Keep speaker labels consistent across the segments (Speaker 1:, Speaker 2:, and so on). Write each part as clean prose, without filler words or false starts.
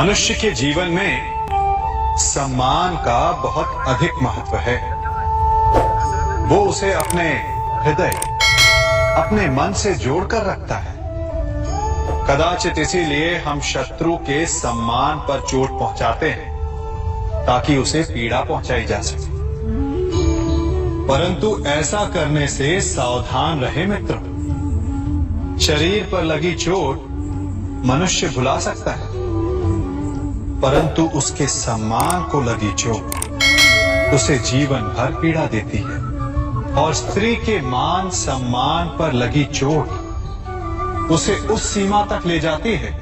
Speaker 1: मनुष्य के जीवन में सम्मान का बहुत अधिक महत्व है। वो उसे अपने हृदय, अपने मन से जोड़कर रखता है। कदाचित इसीलिए हम शत्रु के सम्मान पर चोट पहुंचाते हैं ताकि उसे पीड़ा पहुंचाई जा सके। परंतु ऐसा करने से सावधान रहे मित्र। शरीर पर लगी चोट मनुष्य भुला सकता है, परंतु उसके सम्मान को लगी चोट उसे जीवन भर पीड़ा देती है। और स्त्री के मान सम्मान पर लगी चोट उसे उस सीमा तक ले जाती है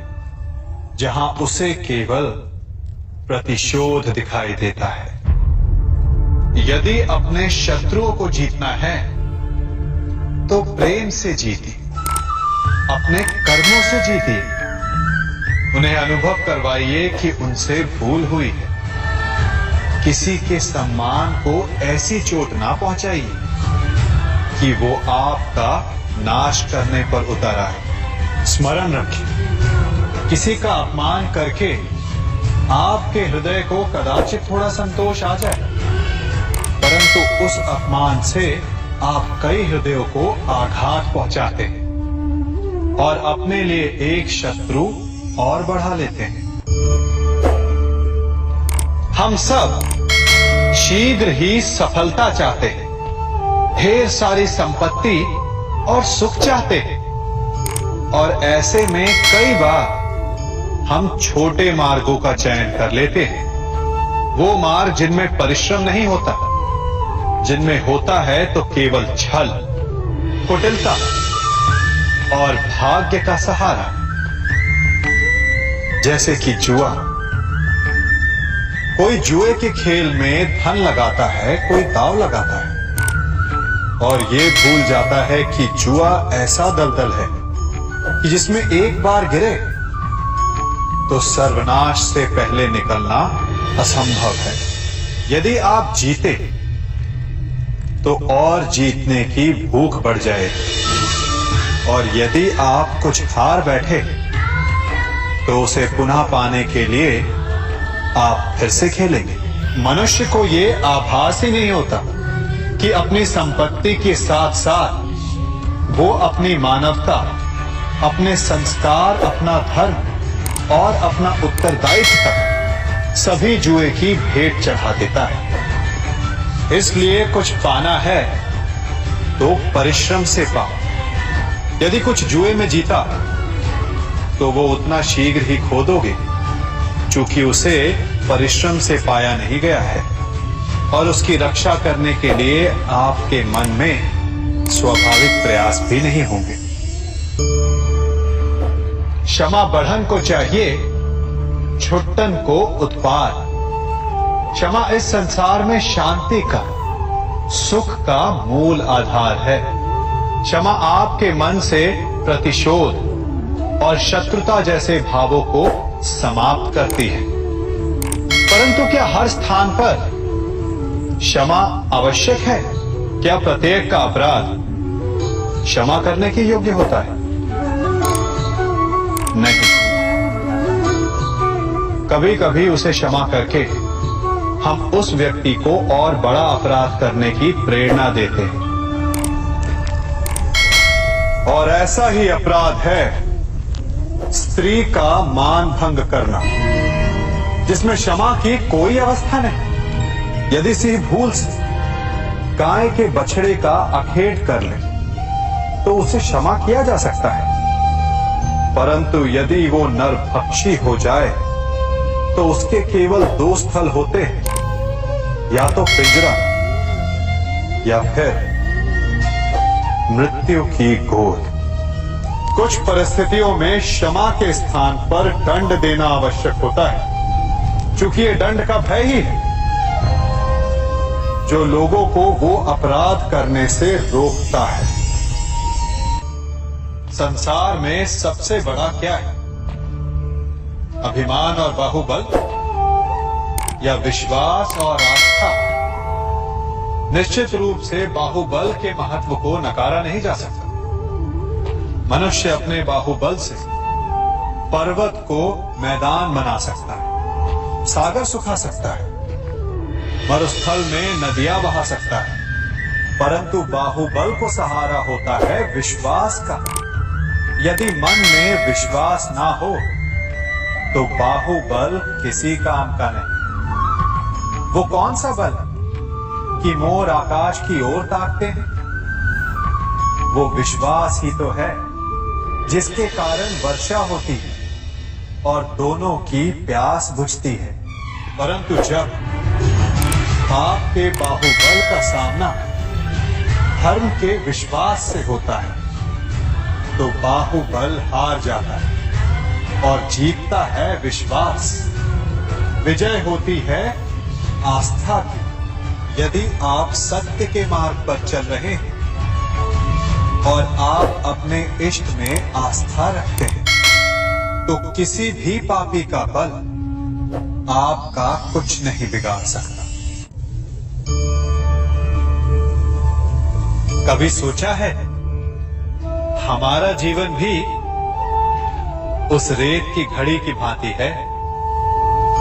Speaker 1: जहां उसे केवल प्रतिशोध दिखाई देता है। यदि अपने शत्रुओं को जीतना है तो प्रेम से जीती, अपने कर्मों से जीती। उन्हें अनुभव करवाइए कि उनसे भूल हुई है। किसी के सम्मान को ऐसी चोट ना पहुंचाइए कि वो आपका नाश करने पर उतर आए। स्मरण रखिए, किसी का अपमान करके आपके हृदय को कदाचित थोड़ा संतोष आ जाए, परंतु उस अपमान से आप कई हृदयों को आघात पहुंचाते हैं और अपने लिए एक शत्रु और बढ़ा लेते हैं। हम सब शीघ्र ही सफलता चाहते हैं, ढेर सारी संपत्ति और सुख चाहते हैं, और ऐसे में कई बार हम छोटे मार्गों का चयन कर लेते हैं। वो मार्ग जिनमें परिश्रम नहीं होता, जिनमें होता है तो केवल छल, कुटिलता और भाग्य का सहारा। जैसे कि जुआ। कोई जुए के खेल में धन लगाता है, कोई दांव लगाता है और ये भूल जाता है कि जुआ ऐसा दलदल है कि जिसमें एक बार गिरे तो सर्वनाश से पहले निकलना असंभव है। यदि आप जीते तो और जीतने की भूख बढ़ जाए, और यदि आप कुछ हार बैठे तो उसे पुनः पाने के लिए आप फिर से खेलेंगे। मनुष्य को ये आभास ही नहीं होता कि अपनी संपत्ति के साथ साथ वो अपनी मानवता, अपने संस्कार, अपना धर्म और अपना उत्तरदायित्व तक सभी जुए की भेंट चढ़ा देता है। इसलिए कुछ पाना है तो परिश्रम से पाओ। यदि कुछ जुए में जीता तो वो उतना शीघ्र ही खो दोगे, चूंकि उसे परिश्रम से पाया नहीं गया है, और उसकी रक्षा करने के लिए आपके मन में स्वाभाविक प्रयास भी नहीं होंगे। क्षमा बढ़न को चाहिए, छुट्टन को उत्पाद। क्षमा इस संसार में शांति का, सुख का मूल आधार है। क्षमा आपके मन से प्रतिशोध और शत्रुता जैसे भावों को समाप्त करती है। परंतु क्या हर स्थान पर क्षमा आवश्यक है? क्या प्रत्येक का अपराध क्षमा करने के योग्य होता है? नहीं। कभी कभी उसे क्षमा करके हम उस व्यक्ति को और बड़ा अपराध करने की प्रेरणा देते हैं, और ऐसा ही अपराध है स्त्री का मान भंग करना, जिसमें क्षमा की कोई अवस्था नहीं। यदि सिंह भूल से गाय के बछड़े का अखेट कर ले तो उसे क्षमा किया जा सकता है, परंतु यदि वो नरभक्षी हो जाए तो उसके केवल दो स्थल होते हैं, या तो पिंजरा या फिर मृत्यु की गोद। कुछ परिस्थितियों में क्षमा के स्थान पर दंड देना आवश्यक होता है, क्योंकि ये दंड का भय ही है जो लोगों को वो अपराध करने से रोकता है। संसार में सबसे बड़ा क्या है? अभिमान और बाहुबल, या विश्वास और आस्था? निश्चित रूप से बाहुबल के महत्व को नकारा नहीं जा सकता। मनुष्य अपने बाहुबल से पर्वत को मैदान बना सकता है, सागर सुखा सकता है, मरुस्थल में नदियां बहा सकता है, परंतु बाहुबल को सहारा होता है विश्वास का। यदि मन में विश्वास ना हो तो बाहुबल किसी काम का नहीं। वो कौन सा बल कि मोर आकाश की ओर ताकते हैं? वो विश्वास ही तो है जिसके कारण वर्षा होती है और दोनों की प्यास बुझती है। परंतु जब आपके बाहुबल का सामना धर्म के विश्वास से होता है तो बाहुबल हार जाता है और जीतता है विश्वास। विजय होती है आस्था की। यदि आप सत्य के मार्ग पर चल रहे हैं और आप अपने इष्ट में आस्था रखते हैं तो किसी भी पापी का बल आपका कुछ नहीं बिगाड़ सकता। कभी सोचा है हमारा जीवन भी उस रेत की घड़ी की भांति है